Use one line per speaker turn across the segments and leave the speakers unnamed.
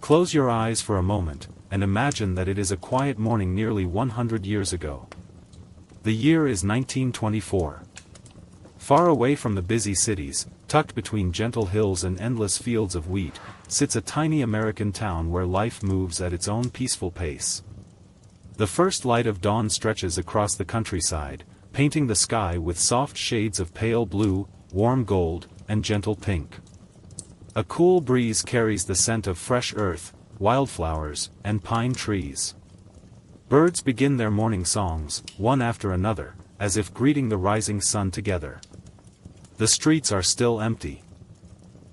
Close your eyes for a moment, and imagine that it is a quiet morning nearly 100 years ago. The year is 1924. Far away from the busy cities, tucked between gentle hills and endless fields of wheat, sits a tiny American town where life moves at its own peaceful pace. The first light of dawn stretches across the countryside, painting the sky with soft shades of pale blue, warm gold, and gentle pink. A cool breeze carries the scent of fresh earth, wildflowers, and pine trees. Birds begin their morning songs, one after another, as if greeting the rising sun together. The streets are still empty.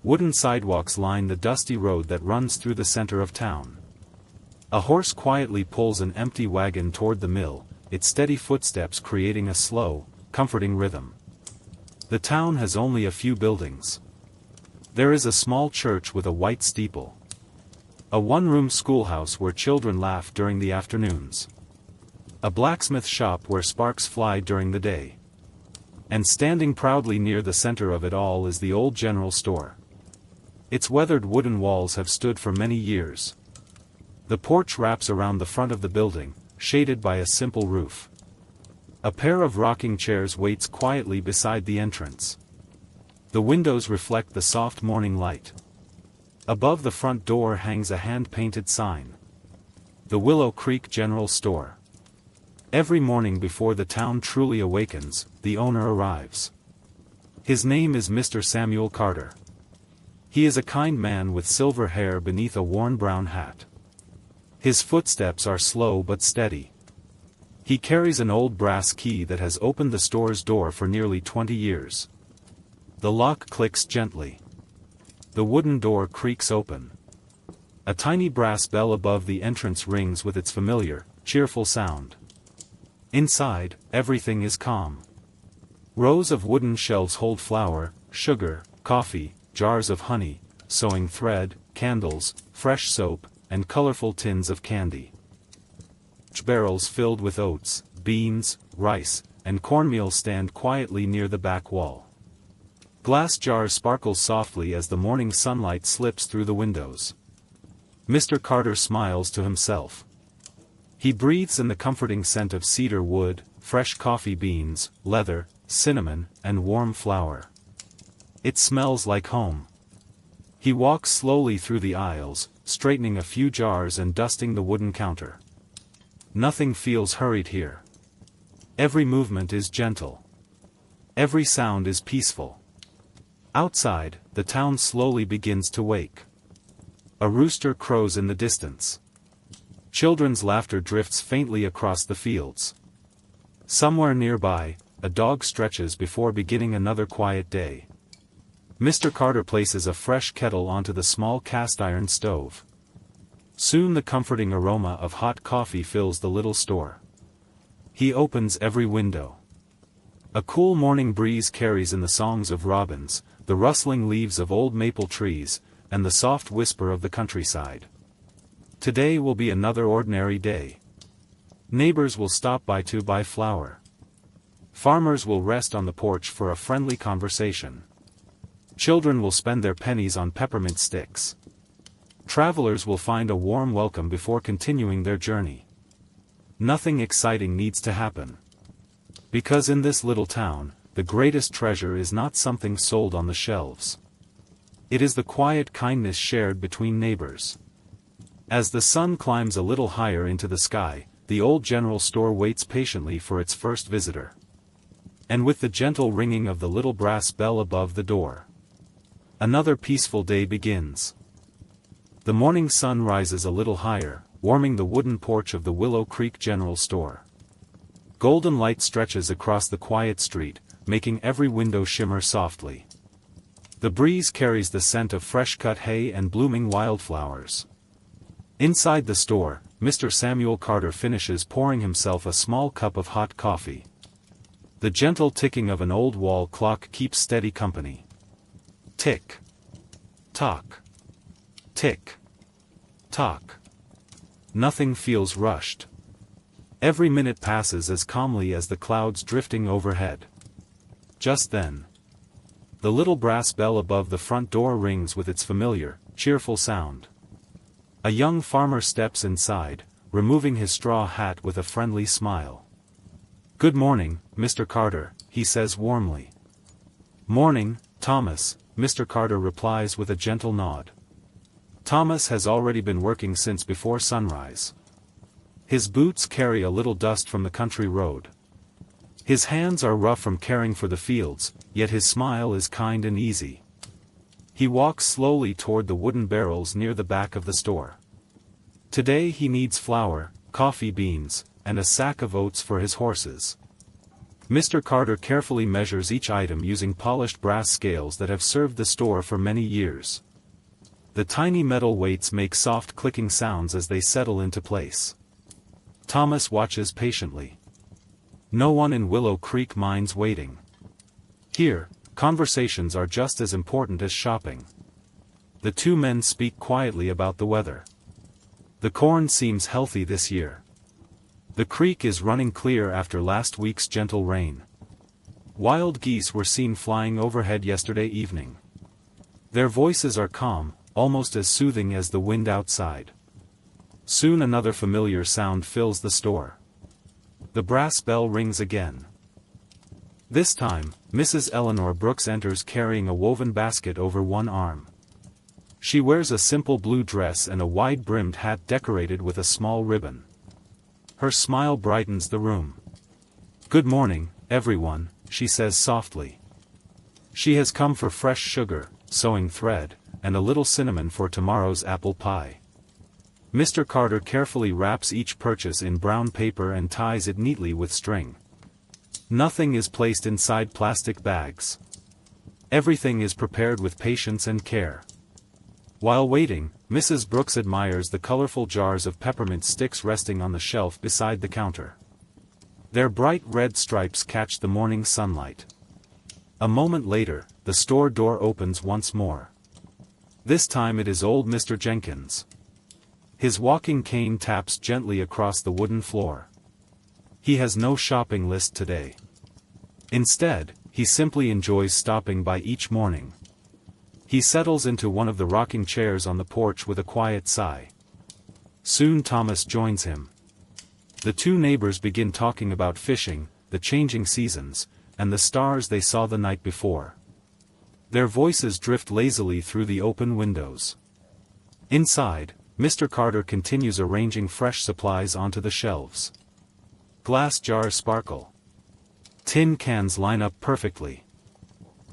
Wooden sidewalks line the dusty road that runs through the center of town. A horse quietly pulls an empty wagon toward the mill, its steady footsteps creating a slow, comforting rhythm. The town has only a few buildings. There is a small church with a white steeple. A one-room schoolhouse where children laugh during the afternoons. A blacksmith shop where sparks fly during the day. And standing proudly near the center of it all is the old general store. Its weathered wooden walls have stood for many years. The porch wraps around the front of the building, shaded by a simple roof. A pair of rocking chairs waits quietly beside the entrance. The windows reflect the soft morning light. Above the front door hangs a hand-painted sign. The Willow Creek General Store. Every morning before the town truly awakens, the owner arrives. His name is Mr. Samuel Carter. He is a kind man with silver hair beneath a worn brown hat. His footsteps are slow but steady. He carries an old brass key that has opened the store's door for nearly 20 years. The lock clicks gently. The wooden door creaks open. A tiny brass bell above the entrance rings with its familiar, cheerful sound. Inside, everything is calm. Rows of wooden shelves hold flour, sugar, coffee, jars of honey, sewing thread, candles, fresh soap, and colorful tins of candy. Barrels filled with oats, beans, rice, and cornmeal stand quietly near the back wall. Glass jars sparkle softly as the morning sunlight slips through the windows. Mr. Carter smiles to himself. He breathes in the comforting scent of cedar wood, fresh coffee beans, leather, cinnamon, and warm flour. It smells like home. He walks slowly through the aisles, straightening a few jars and dusting the wooden counter. Nothing feels hurried here. Every movement is gentle. Every sound is peaceful. Outside, the town slowly begins to wake. A rooster crows in the distance. Children's laughter drifts faintly across the fields. Somewhere nearby, a dog stretches before beginning another quiet day. Mr. Carter places a fresh kettle onto the small cast-iron stove. Soon the comforting aroma of hot coffee fills the little store. He opens every window. A cool morning breeze carries in the songs of robins, the rustling leaves of old maple trees, and the soft whisper of the countryside. Today will be another ordinary day. Neighbors will stop by to buy flour. Farmers will rest on the porch for a friendly conversation. Children will spend their pennies on peppermint sticks. Travelers will find a warm welcome before continuing their journey. Nothing exciting needs to happen. Because in this little town, the greatest treasure is not something sold on the shelves. It is the quiet kindness shared between neighbors. As the sun climbs a little higher into the sky, the old general store waits patiently for its first visitor. And with the gentle ringing of the little brass bell above the door, another peaceful day begins. The morning sun rises a little higher, warming the wooden porch of the Willow Creek General Store. Golden light stretches across the quiet street, making every window shimmer softly. The breeze carries the scent of fresh-cut hay and blooming wildflowers. Inside the store, Mr. Samuel Carter finishes pouring himself a small cup of hot coffee. The gentle ticking of an old wall clock keeps steady company. Tick. Tock. Tick. Tock. Nothing feels rushed. Every minute passes as calmly as the clouds drifting overhead. Just then, the little brass bell above the front door rings with its familiar, cheerful sound. A young farmer steps inside, removing his straw hat with a friendly smile. "Good morning, Mr. Carter," he says warmly. "Morning, Thomas," Mr. Carter replies with a gentle nod. Thomas has already been working since before sunrise. His boots carry a little dust from the country road. His hands are rough from caring for the fields, yet his smile is kind and easy. He walks slowly toward the wooden barrels near the back of the store. Today he needs flour, coffee beans, and a sack of oats for his horses. Mr. Carter carefully measures each item using polished brass scales that have served the store for many years. The tiny metal weights make soft clicking sounds as they settle into place. Thomas watches patiently. No one in Willow Creek minds waiting. Here, conversations are just as important as shopping. The two men speak quietly about the weather. The corn seems healthy this year. The creek is running clear after last week's gentle rain. Wild geese were seen flying overhead yesterday evening. Their voices are calm, almost as soothing as the wind outside. Soon another familiar sound fills the store. The brass bell rings again. This time, Mrs. Eleanor Brooks enters carrying a woven basket over one arm. She wears a simple blue dress and a wide-brimmed hat decorated with a small ribbon. Her smile brightens the room. "Good morning, everyone," she says softly. She has come for fresh sugar, sewing thread, and a little cinnamon for tomorrow's apple pie. Mr. Carter carefully wraps each purchase in brown paper and ties it neatly with string. Nothing is placed inside plastic bags. Everything is prepared with patience and care. While waiting, Mrs. Brooks admires the colorful jars of peppermint sticks resting on the shelf beside the counter. Their bright red stripes catch the morning sunlight. A moment later, the store door opens once more. This time it is old Mr. Jenkins. His walking cane taps gently across the wooden floor. He has no shopping list today. Instead, he simply enjoys stopping by each morning. He settles into one of the rocking chairs on the porch with a quiet sigh. Soon Thomas joins him. The two neighbors begin talking about fishing, the changing seasons, and the stars they saw the night before. Their voices drift lazily through the open windows. Inside, Mr. Carter continues arranging fresh supplies onto the shelves. Glass jars sparkle. Tin cans line up perfectly.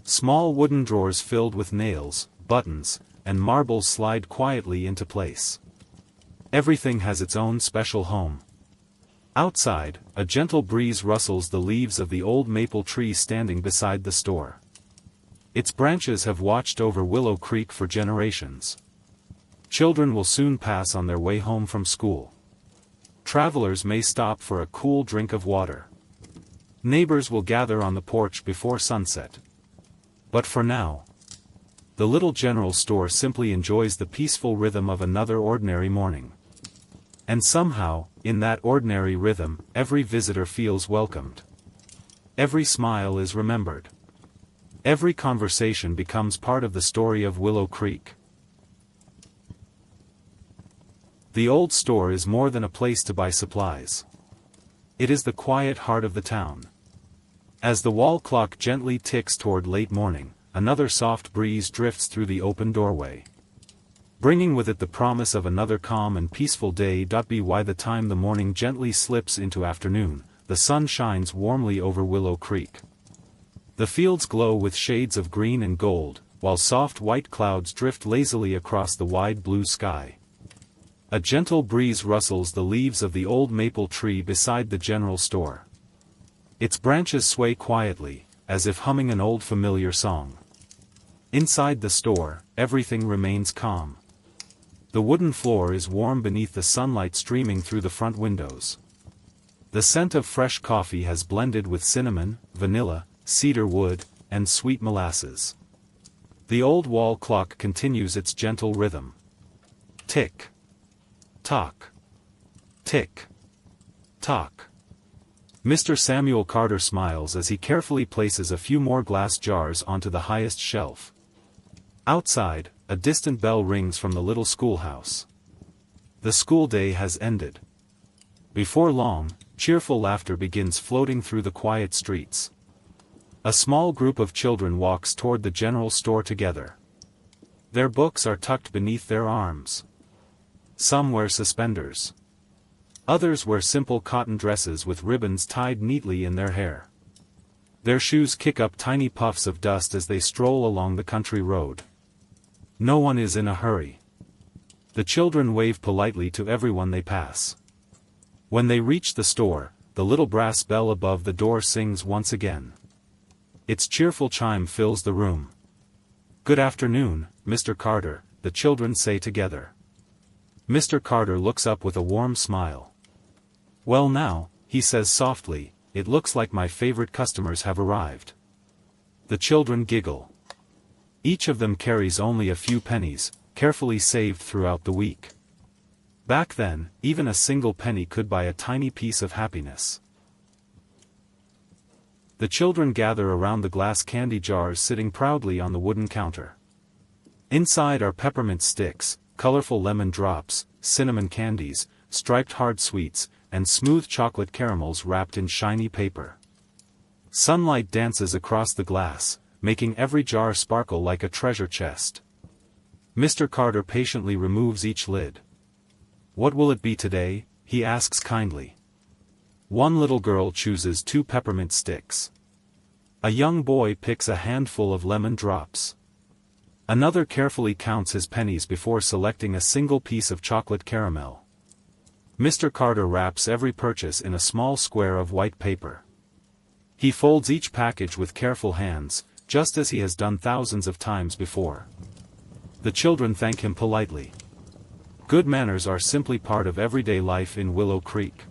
Small wooden drawers filled with nails, buttons, and marbles slide quietly into place. Everything has its own special home. Outside, a gentle breeze rustles the leaves of the old maple tree standing beside the store. Its branches have watched over Willow Creek for generations. Children will soon pass on their way home from school. Travelers may stop for a cool drink of water. Neighbors will gather on the porch before sunset. But for now, the little general store simply enjoys the peaceful rhythm of another ordinary morning. And somehow, in that ordinary rhythm, every visitor feels welcomed. Every smile is remembered. Every conversation becomes part of the story of Willow Creek. The old store is more than a place to buy supplies. It is the quiet heart of the town. As the wall clock gently ticks toward late morning, another soft breeze drifts through the open doorway, bringing with it the promise of another calm and peaceful day. By the time the morning gently slips into afternoon, the sun shines warmly over Willow Creek. The fields glow with shades of green and gold, while soft white clouds drift lazily across the wide blue sky. A gentle breeze rustles the leaves of the old maple tree beside the general store. Its branches sway quietly, as if humming an old familiar song. Inside the store, everything remains calm. The wooden floor is warm beneath the sunlight streaming through the front windows. The scent of fresh coffee has blended with cinnamon, vanilla, cedar wood, and sweet molasses. The old wall clock continues its gentle rhythm. Tick. Tock. Tick. Tock. Mr. Samuel Carter smiles as he carefully places a few more glass jars onto the highest shelf. Outside, a distant bell rings from the little schoolhouse. The school day has ended. Before long, cheerful laughter begins floating through the quiet streets. A small group of children walks toward the general store together. Their books are tucked beneath their arms. Some wear suspenders. Others wear simple cotton dresses with ribbons tied neatly in their hair. Their shoes kick up tiny puffs of dust as they stroll along the country road. No one is in a hurry. The children wave politely to everyone they pass. When they reach the store, the little brass bell above the door sings once again. Its cheerful chime fills the room. "Good afternoon, Mr. Carter," the children say together. Mr. Carter looks up with a warm smile. "Well now," he says softly, "it looks like my favorite customers have arrived." The children giggle. Each of them carries only a few pennies, carefully saved throughout the week. Back then, even a single penny could buy a tiny piece of happiness. The children gather around the glass candy jars sitting proudly on the wooden counter. Inside are peppermint sticks, colorful lemon drops, cinnamon candies, striped hard sweets, and smooth chocolate caramels wrapped in shiny paper. Sunlight dances across the glass, making every jar sparkle like a treasure chest. Mr. Carter patiently removes each lid. "What will it be today?" he asks kindly. One little girl chooses 2 peppermint sticks. A young boy picks a handful of lemon drops. Another carefully counts his pennies before selecting a single piece of chocolate caramel. Mr. Carter wraps every purchase in a small square of white paper. He folds each package with careful hands, just as he has done thousands of times before. The children thank him politely. Good manners are simply part of everyday life in Willow Creek.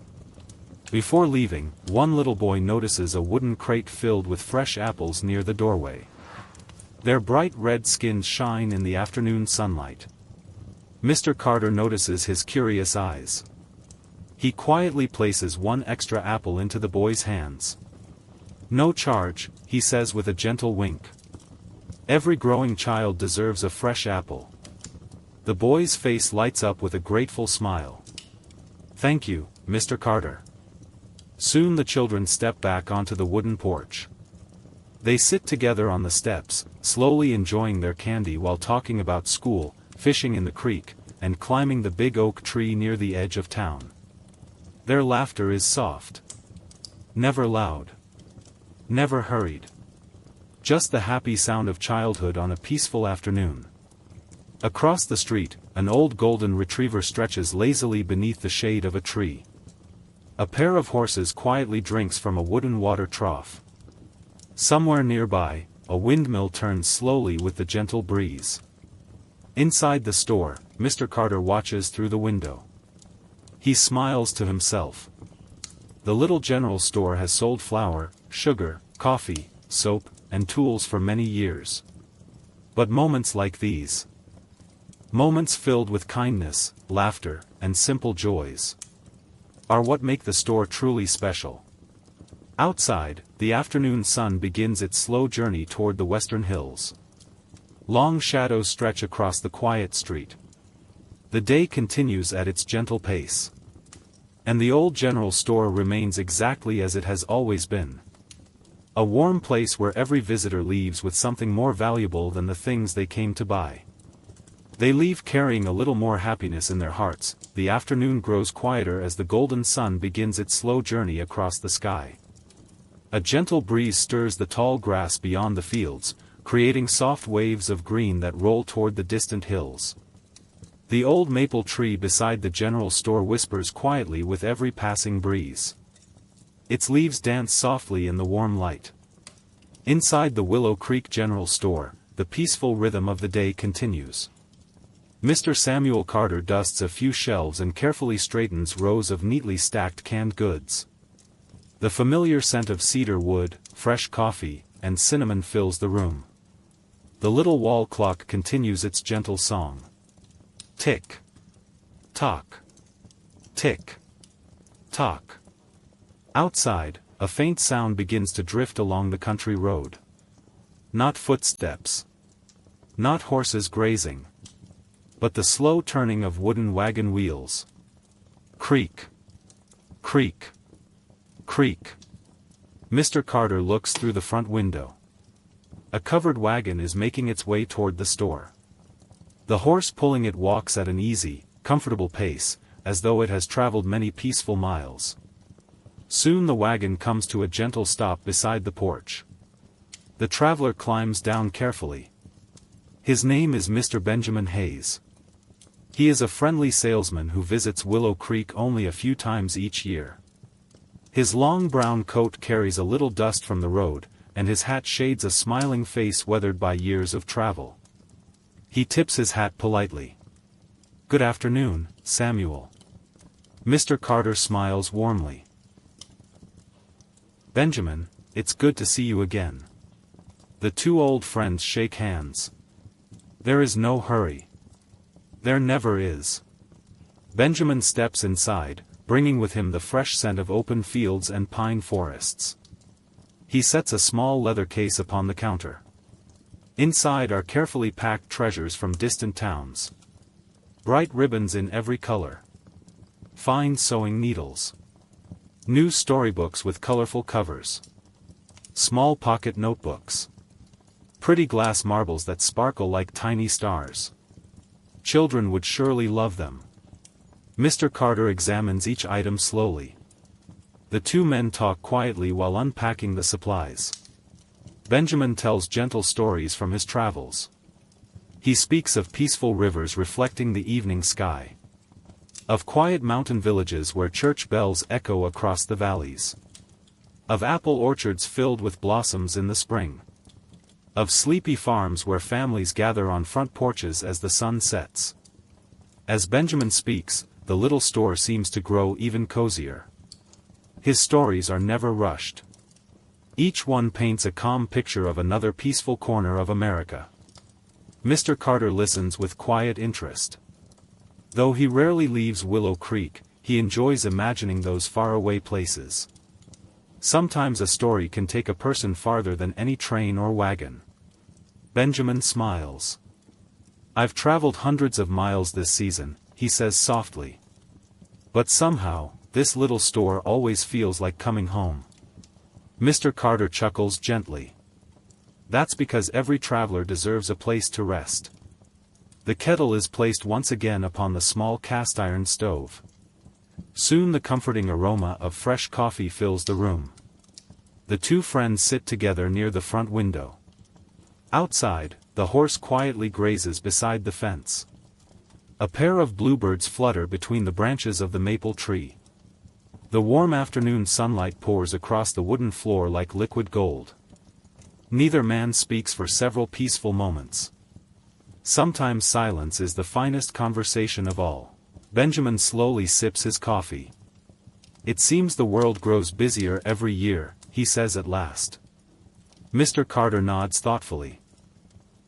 Before leaving, one little boy notices a wooden crate filled with fresh apples near the doorway. Their bright red skins shine in the afternoon sunlight. Mr. Carter notices his curious eyes. He quietly places one extra apple into the boy's hands. "No charge," he says with a gentle wink. "Every growing child deserves a fresh apple." The boy's face lights up with a grateful smile. "Thank you, Mr. Carter." Soon the children step back onto the wooden porch. They sit together on the steps, slowly enjoying their candy while talking about school, fishing in the creek, and climbing the big oak tree near the edge of town. Their laughter is soft. Never loud. Never hurried. Just the happy sound of childhood on a peaceful afternoon. Across the street, an old golden retriever stretches lazily beneath the shade of a tree. A pair of horses quietly drinks from a wooden water trough. Somewhere nearby, a windmill turns slowly with the gentle breeze. Inside the store, Mr. Carter watches through the window. He smiles to himself. The little general store has sold flour, sugar, coffee, soap, and tools for many years. But moments like these, moments filled with kindness, laughter, and simple joys, are what make the store truly special. Outside, the afternoon sun begins its slow journey toward the western hills. Long shadows stretch across the quiet street. The day continues at its gentle pace. And the old general store remains exactly as it has always been. A warm place where every visitor leaves with something more valuable than the things they came to buy. They leave carrying a little more happiness in their hearts. The afternoon grows quieter as the golden sun begins its slow journey across the sky. A gentle breeze stirs the tall grass beyond the fields, creating soft waves of green that roll toward the distant hills. The old maple tree beside the general store whispers quietly with every passing breeze. Its leaves dance softly in the warm light. Inside the Willow Creek General Store, the peaceful rhythm of the day continues. Mr. Samuel Carter dusts a few shelves and carefully straightens rows of neatly stacked canned goods. The familiar scent of cedar wood, fresh coffee, and cinnamon fills the room. The little wall clock continues its gentle song. Tick. Tock. Tick. Tock. Outside, a faint sound begins to drift along the country road. Not footsteps. Not horses grazing. but the slow turning of wooden wagon wheels. Creak. Creak. Creak. Mr. Carter looks through the front window. A covered wagon is making its way toward the store. The horse pulling it walks at an easy, comfortable pace, as though it has traveled many peaceful miles. Soon the wagon comes to a gentle stop beside the porch. The traveler climbs down carefully. His name is Mr. Benjamin Hayes. He is a friendly salesman who visits Willow Creek only a few times each year. His long brown coat carries a little dust from the road, and his hat shades a smiling face weathered by years of travel. He tips his hat politely. "Good afternoon, Samuel." Mr. Carter smiles warmly. "Benjamin, it's good to see you again." The two old friends shake hands. There is no hurry. There never is. Benjamin steps inside, bringing with him the fresh scent of open fields and pine forests. He sets a small leather case upon the counter. Inside are carefully packed treasures from distant towns. Bright ribbons in every color. Fine sewing needles. New storybooks with colorful covers. Small pocket notebooks. Pretty glass marbles that sparkle like tiny stars. Children would surely love them. Mr. Carter examines each item slowly. The two men talk quietly while unpacking the supplies. Benjamin tells gentle stories from his travels. He speaks of peaceful rivers reflecting the evening sky. Of quiet mountain villages where church bells echo across the valleys. Of apple orchards filled with blossoms in the spring. Of sleepy farms where families gather on front porches as the sun sets. As Benjamin speaks, the little store seems to grow even cozier. His stories are never rushed. Each one paints a calm picture of another peaceful corner of America. Mr. Carter listens with quiet interest. Though he rarely leaves Willow Creek, he enjoys imagining those faraway places. Sometimes a story can take a person farther than any train or wagon. Benjamin smiles. "I've traveled hundreds of miles this season," he says softly. "But somehow, this little store always feels like coming home." Mr. Carter chuckles gently. "That's because every traveler deserves a place to rest." The kettle is placed once again upon the small cast-iron stove. Soon the comforting aroma of fresh coffee fills the room. The two friends sit together near the front window. Outside, the horse quietly grazes beside the fence. A pair of bluebirds flutter between the branches of the maple tree. The warm afternoon sunlight pours across the wooden floor like liquid gold. Neither man speaks for several peaceful moments. Sometimes silence is the finest conversation of all. Benjamin slowly sips his coffee. "It seems the world grows busier every year," he says at last. Mr. Carter nods thoughtfully.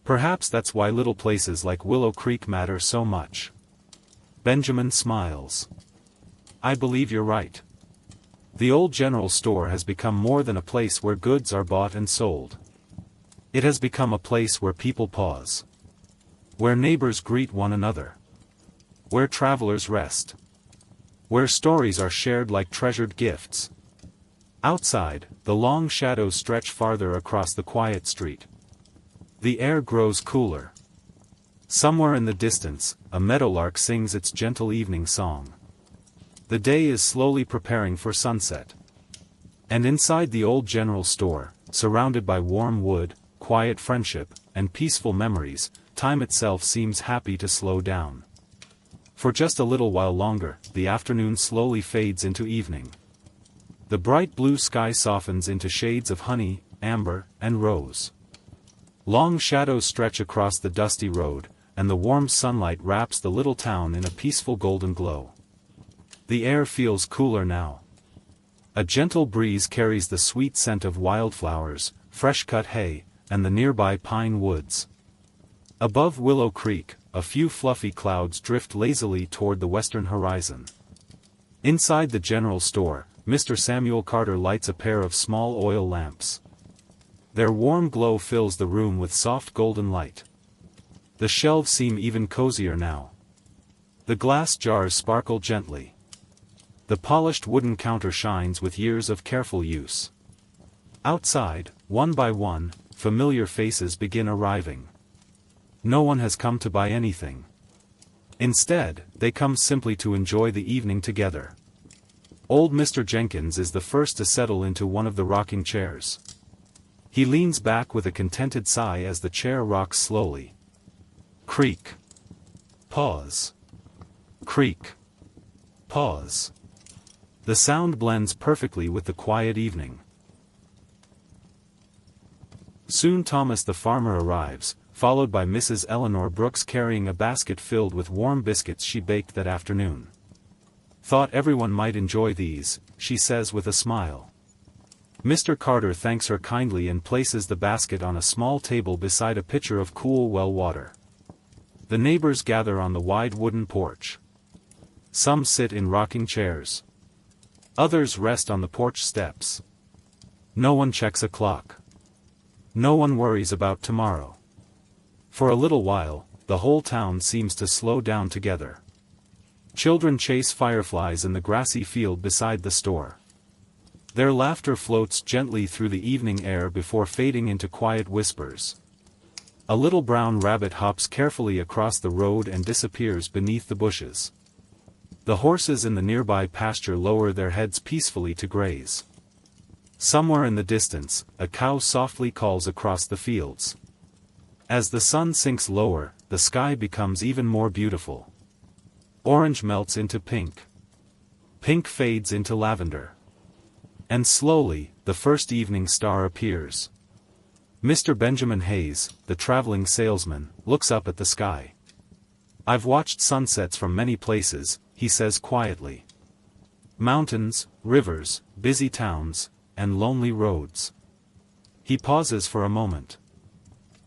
"Perhaps that's why little places like Willow Creek matter so much." Benjamin smiles. "I believe you're right. The old general store has become more than a place where goods are bought and sold. It has become a place where people pause. Where neighbors greet one another. Where travelers rest. Where stories are shared like treasured gifts." Outside, the long shadows stretch farther across the quiet street. The air grows cooler. Somewhere in the distance, a meadowlark sings its gentle evening song. The day is slowly preparing for sunset. And inside the old general store, surrounded by warm wood, quiet friendship, and peaceful memories, time itself seems happy to slow down. For just a little while longer, the afternoon slowly fades into evening. The bright blue sky softens into shades of honey, amber, and rose. Long shadows stretch across the dusty road, and the warm sunlight wraps the little town in a peaceful golden glow. The air feels cooler now. A gentle breeze carries the sweet scent of wildflowers, fresh-cut hay, and the nearby pine woods. Above Willow Creek, a few fluffy clouds drift lazily toward the western horizon. Inside the general store, Mr. Samuel Carter lights a pair of small oil lamps. Their warm glow fills the room with soft golden light. The shelves seem even cozier now. The glass jars sparkle gently. The polished wooden counter shines with years of careful use. Outside, one by one, familiar faces begin arriving. No one has come to buy anything. Instead, they come simply to enjoy the evening together. Old Mr. Jenkins is the first to settle into one of the rocking chairs. He leans back with a contented sigh as the chair rocks slowly. Creak. Pause. Creak. Pause. The sound blends perfectly with the quiet evening. Soon Thomas the farmer arrives, followed by Mrs. Eleanor Brooks carrying a basket filled with warm biscuits she baked that afternoon. Thought everyone might enjoy these, she says with a smile. Mr. Carter thanks her kindly and places the basket on a small table beside a pitcher of cool well water. The neighbors gather on the wide wooden porch. Some sit in rocking chairs. Others rest on the porch steps. No one checks a clock. No one worries about tomorrow. For a little while, the whole town seems to slow down together. Children chase fireflies in the grassy field beside the store. Their laughter floats gently through the evening air before fading into quiet whispers. A little brown rabbit hops carefully across the road and disappears beneath the bushes. The horses in the nearby pasture lower their heads peacefully to graze. Somewhere in the distance, a cow softly calls across the fields. As the sun sinks lower, the sky becomes even more beautiful. Orange melts into pink. Pink fades into lavender. And slowly, the first evening star appears. Mr. Benjamin Hayes, the traveling salesman, looks up at the sky. I've watched sunsets from many places, he says quietly. Mountains, rivers, busy towns, and lonely roads. He pauses for a moment.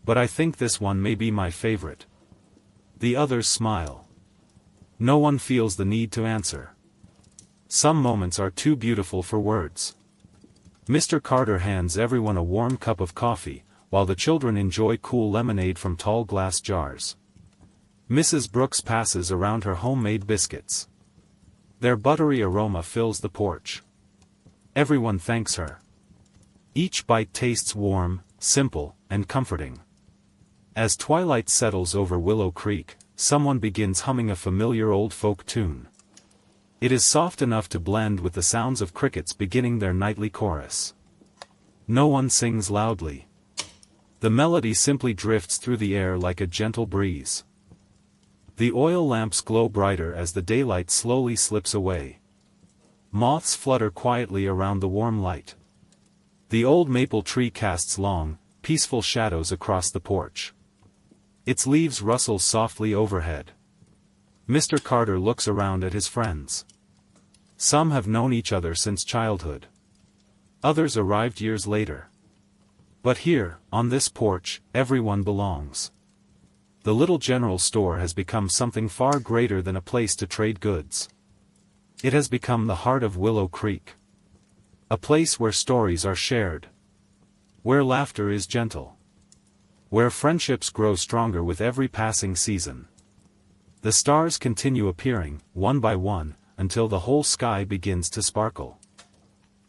But I think this one may be my favorite. The others smile. No one feels the need to answer. Some moments are too beautiful for words. Mr. Carter hands everyone a warm cup of coffee, while the children enjoy cool lemonade from tall glass jars. Mrs. Brooks passes around her homemade biscuits. Their buttery aroma fills the porch. Everyone thanks her. Each bite tastes warm, simple, and comforting. As twilight settles over Willow Creek, someone begins humming a familiar old folk tune. It is soft enough to blend with the sounds of crickets beginning their nightly chorus. No one sings loudly. The melody simply drifts through the air like a gentle breeze. The oil lamps glow brighter as the daylight slowly slips away. Moths flutter quietly around the warm light. The old maple tree casts long, peaceful shadows across the porch. Its leaves rustle softly overhead. Mr. Carter looks around at his friends. Some have known each other since childhood. Others arrived years later. But here, on this porch, everyone belongs. The little general store has become something far greater than a place to trade goods. It has become the heart of Willow Creek. A place where stories are shared. Where laughter is gentle. Where friendships grow stronger with every passing season. The stars continue appearing, one by one, until the whole sky begins to sparkle.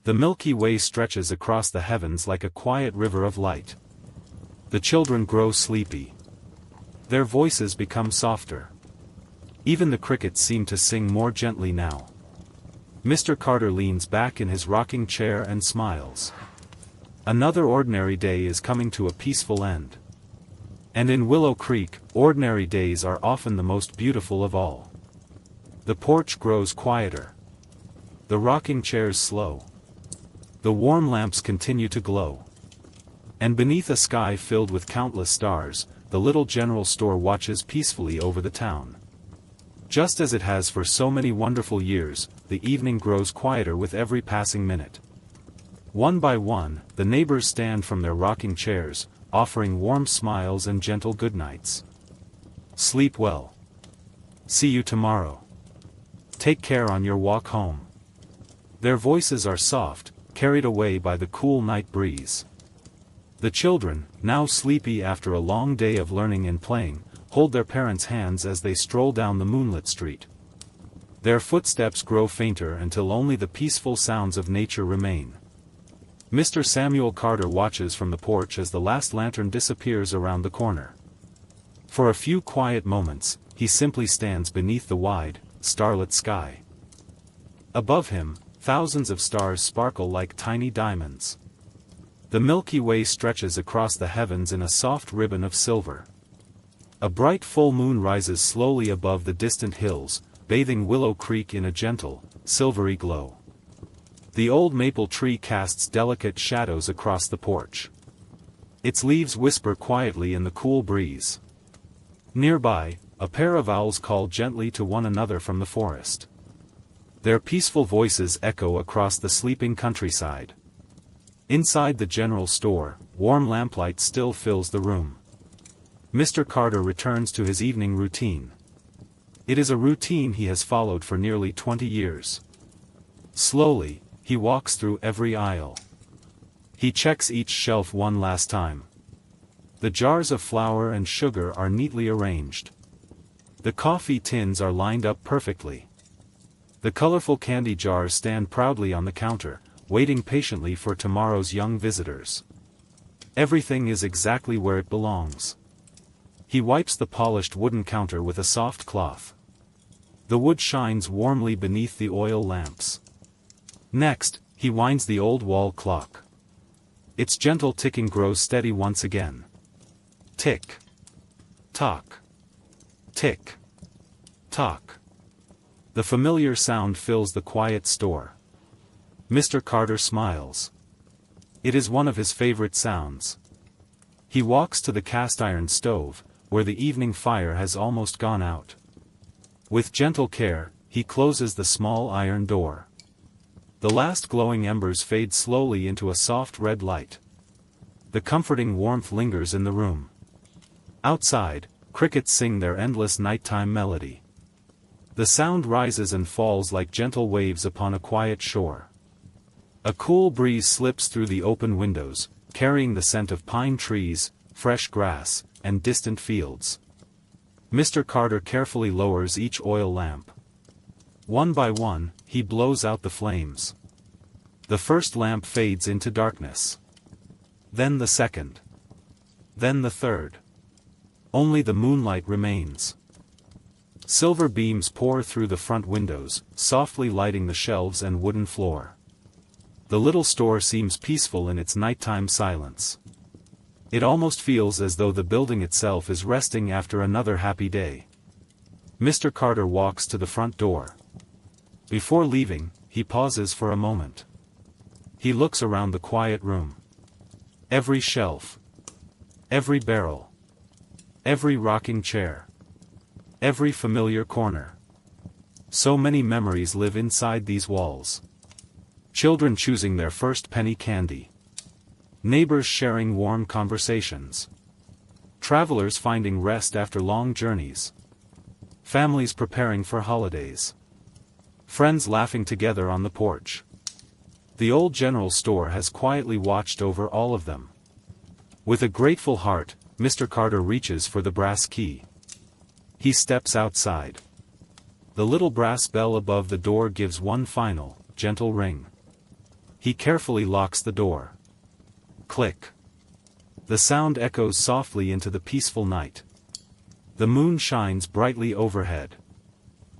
The Milky Way stretches across the heavens like a quiet river of light. The children grow sleepy. Their voices become softer. Even the crickets seem to sing more gently now. Mr. Carter leans back in his rocking chair and smiles. Another ordinary day is coming to a peaceful end. And in Willow Creek, ordinary days are often the most beautiful of all. The porch grows quieter. The rocking chairs slow. The warm lamps continue to glow. And beneath a sky filled with countless stars, the little general store watches peacefully over the town. Just as it has for so many wonderful years, the evening grows quieter with every passing minute. One by one, the neighbors stand from their rocking chairs, offering warm smiles and gentle goodnights. Sleep well. See you tomorrow. Take care on your walk home. Their voices are soft, carried away by the cool night breeze. The children, now sleepy after a long day of learning and playing, hold their parents' hands as they stroll down the moonlit street. Their footsteps grow fainter until only the peaceful sounds of nature remain. Mr. Samuel Carter watches from the porch as the last lantern disappears around the corner. For a few quiet moments, he simply stands beneath the wide, starlit sky. Above him, thousands of stars sparkle like tiny diamonds. The Milky Way stretches across the heavens in a soft ribbon of silver. A bright full moon rises slowly above the distant hills, bathing Willow Creek in a gentle, silvery glow. The old maple tree casts delicate shadows across the porch. Its leaves whisper quietly in the cool breeze. Nearby, a pair of owls call gently to one another from the forest. Their peaceful voices echo across the sleeping countryside. Inside the general store, warm lamplight still fills the room. Mr. Carter returns to his evening routine. It is a routine he has followed for nearly 20 years. Slowly, he walks through every aisle. He checks each shelf one last time. The jars of flour and sugar are neatly arranged. The coffee tins are lined up perfectly. The colorful candy jars stand proudly on the counter, waiting patiently for tomorrow's young visitors. Everything is exactly where it belongs. He wipes the polished wooden counter with a soft cloth. The wood shines warmly beneath the oil lamps. Next, he winds the old wall clock. Its gentle ticking grows steady once again. Tick. Tock. Tick. Tock. The familiar sound fills the quiet store. Mr. Carter smiles. It is one of his favorite sounds. He walks to the cast-iron stove, where the evening fire has almost gone out. With gentle care, he closes the small iron door. The last glowing embers fade slowly into a soft red light. The comforting warmth lingers in the room. Outside, crickets sing their endless nighttime melody. The sound rises and falls like gentle waves upon a quiet shore. A cool breeze slips through the open windows, carrying the scent of pine trees, fresh grass, and distant fields. Mr. Carter carefully lowers each oil lamp. One by one, he blows out the flames. The first lamp fades into darkness. Then the second. Then the third. Only the moonlight remains. Silver beams pour through the front windows, softly lighting the shelves and wooden floor. The little store seems peaceful in its nighttime silence. It almost feels as though the building itself is resting after another happy day. Mr. Carter walks to the front door. Before leaving, he pauses for a moment. He looks around the quiet room. Every shelf. Every barrel. Every rocking chair. Every familiar corner. So many memories live inside these walls. Children choosing their first penny candy. Neighbors sharing warm conversations. Travelers finding rest after long journeys. Families preparing for holidays. Friends laughing together on the porch. The old general store has quietly watched over all of them. With a grateful heart, Mr. Carter reaches for the brass key. He steps outside. The little brass bell above the door gives one final, gentle ring. He carefully locks the door. Click. The sound echoes softly into the peaceful night. The moon shines brightly overhead.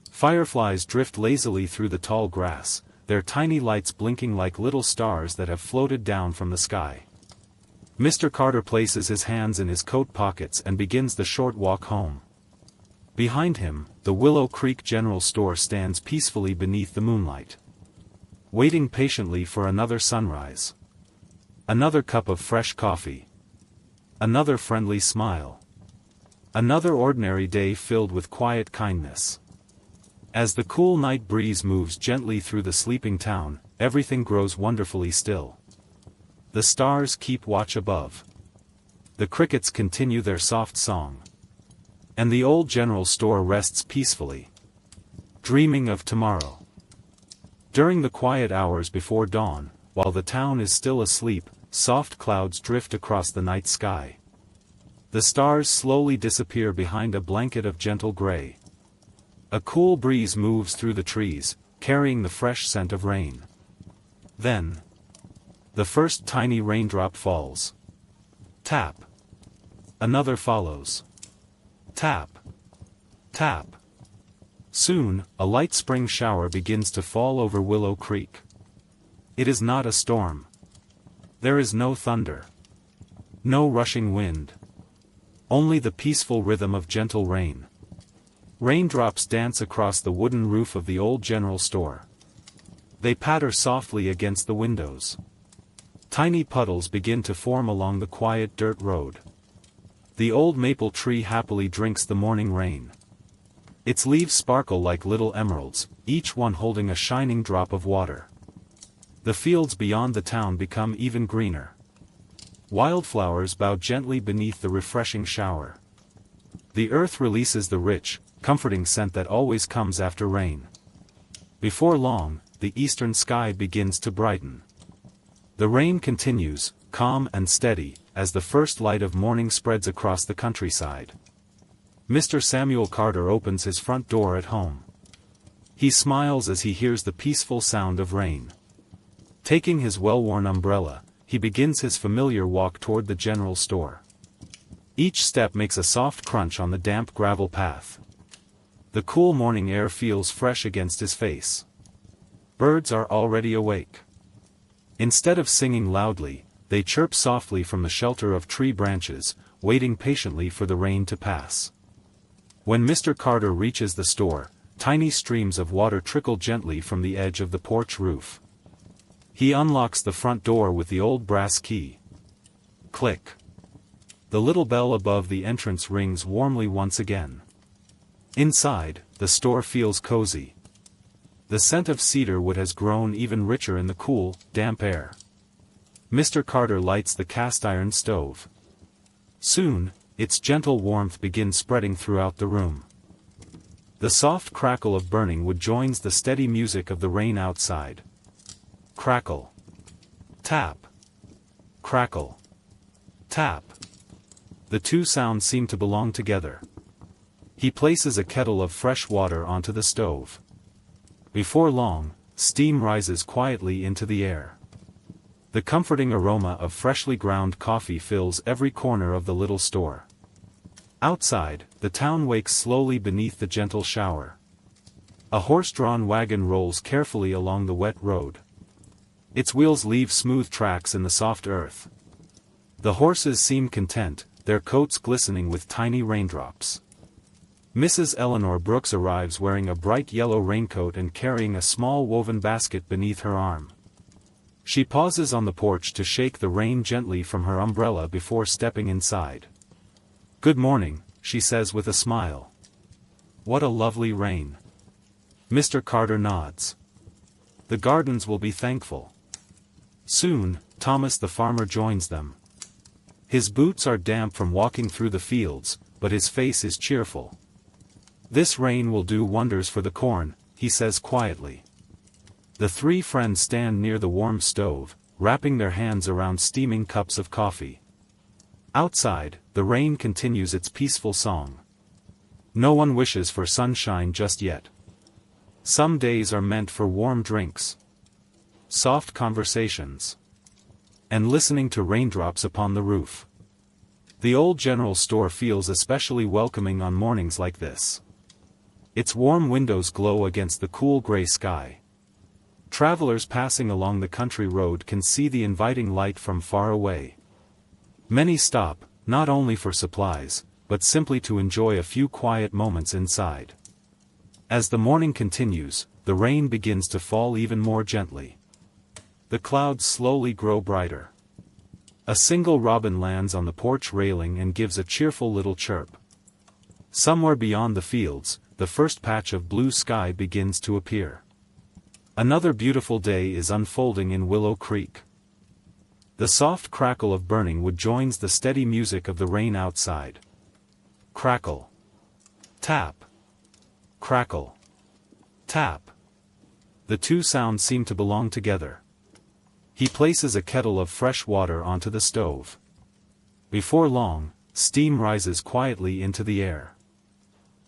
Fireflies drift lazily through the tall grass, their tiny lights blinking like little stars that have floated down from the sky. Mr. Carter places his hands in his coat pockets and begins the short walk home. Behind him, the Willow Creek General Store stands peacefully beneath the moonlight. Waiting patiently for another sunrise. Another cup of fresh coffee. Another friendly smile. Another ordinary day filled with quiet kindness. As the cool night breeze moves gently through the sleeping town, everything grows wonderfully still. The stars keep watch above. The crickets continue their soft song. And the old general store rests peacefully, dreaming of tomorrow. During the quiet hours before dawn, while the town is still asleep, soft clouds drift across the night sky. The stars slowly disappear behind a blanket of gentle gray. A cool breeze moves through the trees, carrying the fresh scent of rain. Then, the first tiny raindrop falls. Tap. Another follows. Tap. Tap. Soon, a light spring shower begins to fall over Willow Creek. It is not a storm. There is no thunder. No rushing wind. Only the peaceful rhythm of gentle rain. Raindrops dance across the wooden roof of the old general store. They patter softly against the windows. Tiny puddles begin to form along the quiet dirt road. The old maple tree happily drinks the morning rain. Its leaves sparkle like little emeralds, each one holding a shining drop of water. The fields beyond the town become even greener. Wildflowers bow gently beneath the refreshing shower. The earth releases the rich, comforting scent that always comes after rain. Before long, the eastern sky begins to brighten. The rain continues, calm and steady, as the first light of morning spreads across the countryside. Mr. Samuel Carter opens his front door at home. He smiles as he hears the peaceful sound of rain. Taking his well-worn umbrella, he begins his familiar walk toward the general store. Each step makes a soft crunch on the damp gravel path. The cool morning air feels fresh against his face. Birds are already awake. Instead of singing loudly, they chirp softly from the shelter of tree branches, waiting patiently for the rain to pass. When Mr. Carter reaches the store, tiny streams of water trickle gently from the edge of the porch roof. He unlocks the front door with the old brass key. Click. The little bell above the entrance rings warmly once again. Inside, the store feels cozy. The scent of cedar wood has grown even richer in the cool, damp air. Mr. Carter lights the cast-iron stove. Soon, its gentle warmth begins spreading throughout the room. The soft crackle of burning wood joins the steady music of the rain outside. Crackle. Tap. Crackle. Tap. The two sounds seem to belong together. He places a kettle of fresh water onto the stove. Before long, steam rises quietly into the air. The comforting aroma of freshly ground coffee fills every corner of the little store. Outside, the town wakes slowly beneath the gentle shower. A horse-drawn wagon rolls carefully along the wet road. Its wheels leave smooth tracks in the soft earth. The horses seem content, their coats glistening with tiny raindrops. Mrs. Eleanor Brooks arrives wearing a bright yellow raincoat and carrying a small woven basket beneath her arm. She pauses on the porch to shake the rain gently from her umbrella before stepping inside. "Good morning," she says with a smile. "What a lovely rain." Mr. Carter nods. "The gardens will be thankful." Soon, Thomas the farmer joins them. His boots are damp from walking through the fields, but his face is cheerful. "This rain will do wonders for the corn," he says quietly. The three friends stand near the warm stove, wrapping their hands around steaming cups of coffee. Outside, the rain continues its peaceful song. No one wishes for sunshine just yet. Some days are meant for warm drinks, soft conversations, and listening to raindrops upon the roof. The old general store feels especially welcoming on mornings like this. Its warm windows glow against the cool gray sky. Travelers passing along the country road can see the inviting light from far away. Many stop, not only for supplies, but simply to enjoy a few quiet moments inside. As the morning continues, the rain begins to fall even more gently. The clouds slowly grow brighter. A single robin lands on the porch railing and gives a cheerful little chirp. Somewhere beyond the fields, the first patch of blue sky begins to appear. Another beautiful day is unfolding in Willow Creek. The soft crackle of burning wood joins the steady music of the rain outside. Crackle. Tap. Crackle. Tap. The two sounds seem to belong together. He places a kettle of fresh water onto the stove. Before long, steam rises quietly into the air.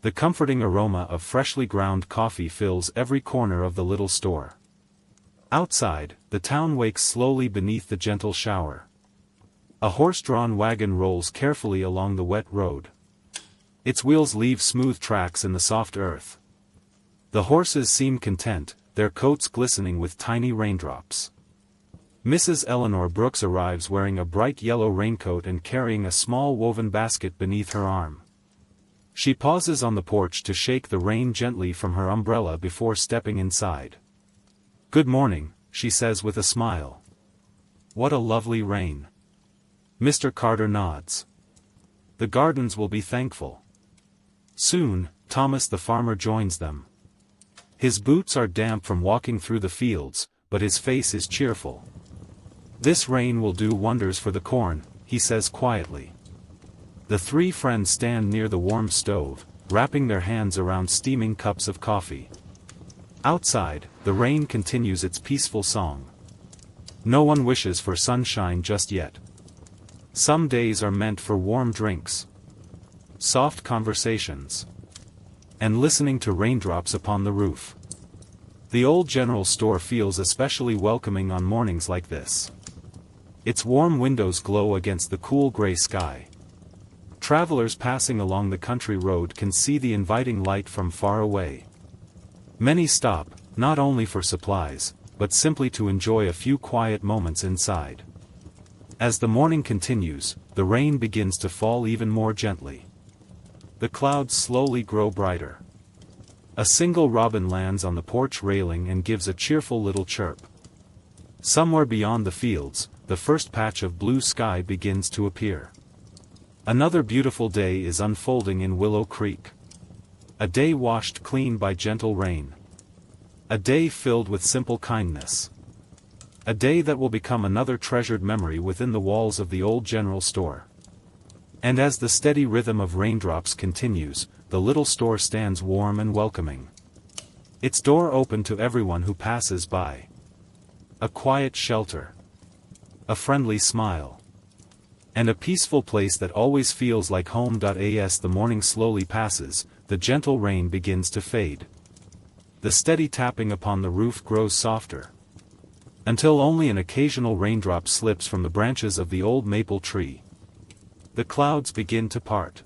The comforting aroma of freshly ground coffee fills every corner of the little store. Outside, the town wakes slowly beneath the gentle shower. A horse-drawn wagon rolls carefully along the wet road. Its wheels leave smooth tracks in the soft earth. The horses seem content, their coats glistening with tiny raindrops. Mrs. Eleanor Brooks arrives wearing a bright yellow raincoat and carrying a small woven basket beneath her arm. She pauses on the porch to shake the rain gently from her umbrella before stepping inside. "Good morning," she says with a smile. "What a lovely rain." Mr. Carter nods. "The gardens will be thankful." Soon, Thomas the farmer joins them. His boots are damp from walking through the fields, but his face is cheerful. "This rain will do wonders for the corn," he says quietly. The three friends stand near the warm stove, wrapping their hands around steaming cups of coffee. Outside, the rain continues its peaceful song. No one wishes for sunshine just yet. Some days are meant for warm drinks, soft conversations, and listening to raindrops upon the roof. The old general store feels especially welcoming on mornings like this. Its warm windows glow against the cool gray sky. Travelers passing along the country road can see the inviting light from far away. Many stop, not only for supplies, but simply to enjoy a few quiet moments inside. As the morning continues, the rain begins to fall even more gently. The clouds slowly grow brighter. A single robin lands on the porch railing and gives a cheerful little chirp. Somewhere beyond the fields, the first patch of blue sky begins to appear. Another beautiful day is unfolding in Willow Creek. A day washed clean by gentle rain. A day filled with simple kindness. A day that will become another treasured memory within the walls of the old general store. And as the steady rhythm of raindrops continues, the little store stands warm and welcoming. Its door open to everyone who passes by. A quiet shelter. A friendly smile. And a peaceful place that always feels like home. As the morning slowly passes, the gentle rain begins to fade. The steady tapping upon the roof grows softer, until only an occasional raindrop slips from the branches of the old maple tree. The clouds begin to part.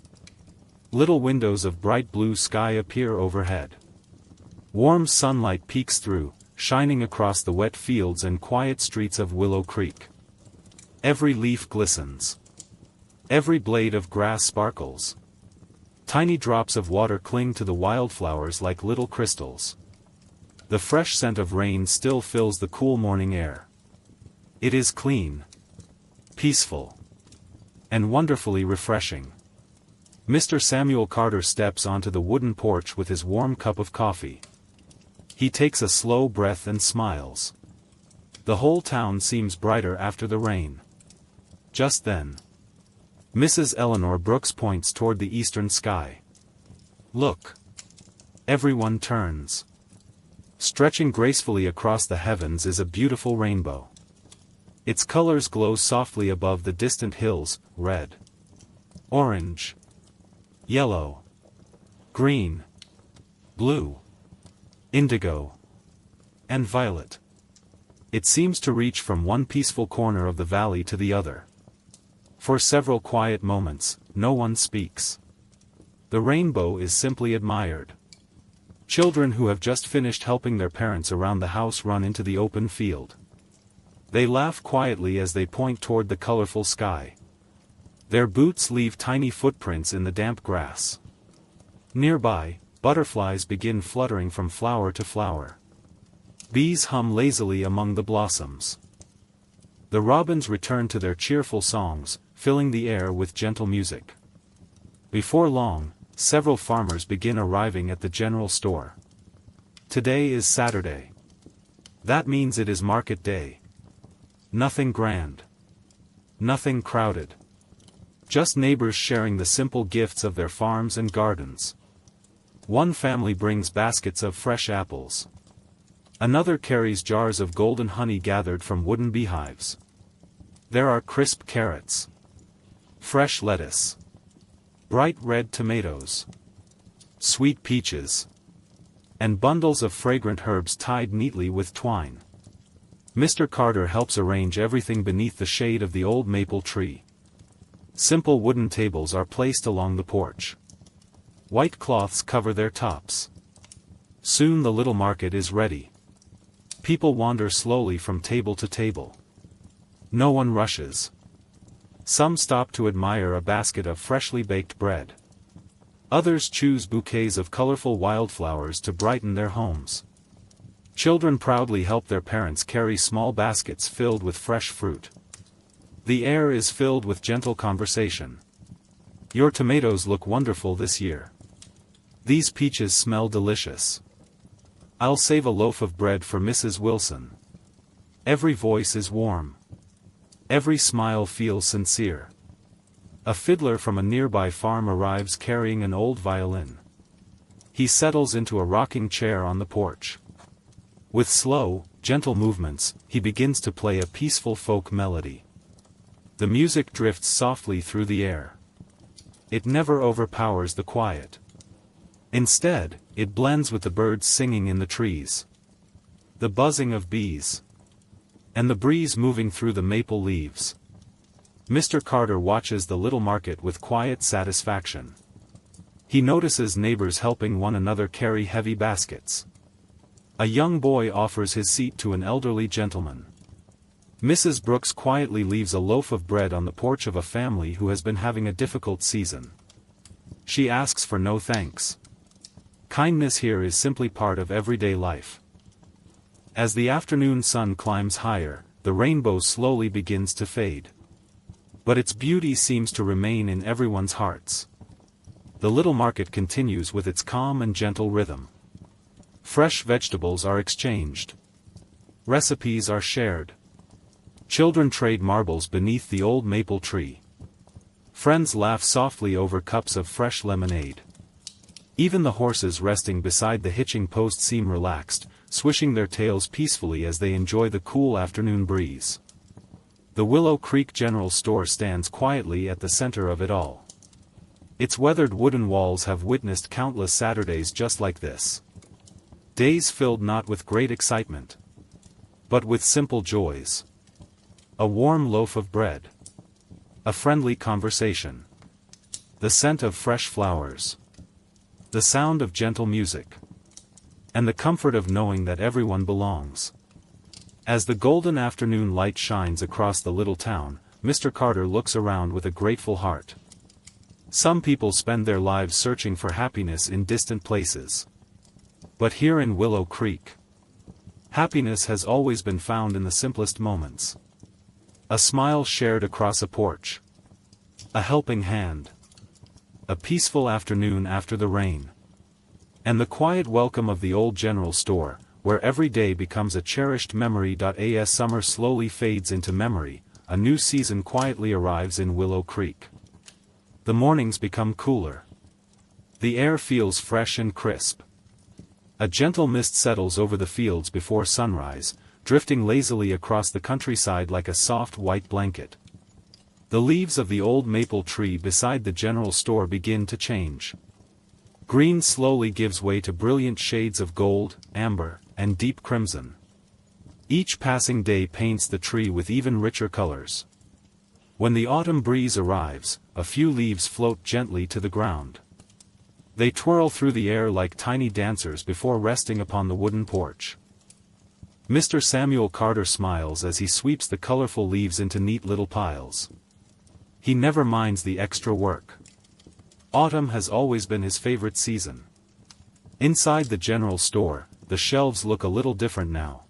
Little windows of bright blue sky appear overhead. Warm sunlight peeks through, shining across the wet fields and quiet streets of Willow Creek. Every leaf glistens. Every blade of grass sparkles. Tiny drops of water cling to the wildflowers like little crystals. The fresh scent of rain still fills the cool morning air. It is clean, peaceful, and wonderfully refreshing. Mr. Samuel Carter steps onto the wooden porch with his warm cup of coffee. He takes a slow breath and smiles. The whole town seems brighter after the rain. Just then, Mrs. Eleanor Brooks points toward the eastern sky. "Look." Everyone turns. Stretching gracefully across the heavens is a beautiful rainbow. Its colors glow softly above the distant hills: red, orange, yellow, green, blue, indigo, and violet. It seems to reach from one peaceful corner of the valley to the other. For several quiet moments, no one speaks. The rainbow is simply admired. Children who have just finished helping their parents around the house run into the open field. They laugh quietly as they point toward the colorful sky. Their boots leave tiny footprints in the damp grass. Nearby, butterflies begin fluttering from flower to flower. Bees hum lazily among the blossoms. The robins return to their cheerful songs, filling the air with gentle music. Before long, several farmers begin arriving at the general store. Today is Saturday. That means it is market day. Nothing grand. Nothing crowded. Just neighbors sharing the simple gifts of their farms and gardens. One family brings baskets of fresh apples. Another carries jars of golden honey gathered from wooden beehives. There are crisp carrots, fresh lettuce, bright red tomatoes, sweet peaches, and bundles of fragrant herbs tied neatly with twine. Mr. Carter helps arrange everything beneath the shade of the old maple tree. Simple wooden tables are placed along the porch. White cloths cover their tops. Soon the little market is ready. People wander slowly from table to table. No one rushes. Some stop to admire a basket of freshly baked bread. Others choose bouquets of colorful wildflowers to brighten their homes. Children proudly help their parents carry small baskets filled with fresh fruit. The air is filled with gentle conversation. Your tomatoes look wonderful this year. These peaches smell delicious. I'll save a loaf of bread for Mrs. Wilson. Every voice is warm. Every smile feels sincere. A fiddler from a nearby farm arrives carrying an old violin. He settles into a rocking chair on the porch. With slow, gentle movements, he begins to play a peaceful folk melody. The music drifts softly through the air. It never overpowers the quiet. Instead, it blends with the birds singing in the trees, the buzzing of bees, and the breeze moving through the maple leaves. Mr. Carter watches the little market with quiet satisfaction. He notices neighbors helping one another carry heavy baskets. A young boy offers his seat to an elderly gentleman. Mrs. Brooks quietly leaves a loaf of bread on the porch of a family who has been having a difficult season. She asks for no thanks. Kindness here is simply part of everyday life. As the afternoon sun climbs higher, the rainbow slowly begins to fade. But its beauty seems to remain in everyone's hearts. The little market continues with its calm and gentle rhythm. Fresh vegetables are exchanged. Recipes are shared. Children trade marbles beneath the old maple tree. Friends laugh softly over cups of fresh lemonade. Even the horses resting beside the hitching post seem relaxed, swishing their tails peacefully as they enjoy the cool afternoon breeze. The Willow Creek General Store stands quietly at the center of it all. Its weathered wooden walls have witnessed countless Saturdays just like this. Days filled not with great excitement, but with simple joys. A warm loaf of bread. A friendly conversation. The scent of fresh flowers. The sound of gentle music. And the comfort of knowing that everyone belongs. As the golden afternoon light shines across the little town, Mr. Carter looks around with a grateful heart. Some people spend their lives searching for happiness in distant places. But here in Willow Creek, happiness has always been found in the simplest moments. A smile shared across a porch. A helping hand. A peaceful afternoon after the rain. And the quiet welcome of the old general store, where every day becomes a cherished memory. As summer slowly fades into memory, a new season quietly arrives in Willow Creek. The mornings become cooler. The air feels fresh and crisp. A gentle mist settles over the fields before sunrise, drifting lazily across the countryside like a soft white blanket. The leaves of the old maple tree beside the general store begin to change. Green slowly gives way to brilliant shades of gold, amber, and deep crimson. Each passing day paints the tree with even richer colors. When the autumn breeze arrives, a few leaves float gently to the ground. They twirl through the air like tiny dancers before resting upon the wooden porch. Mr. Samuel Carter smiles as he sweeps the colorful leaves into neat little piles. He never minds the extra work. Autumn has always been his favorite season. Inside the general store, the shelves look a little different now.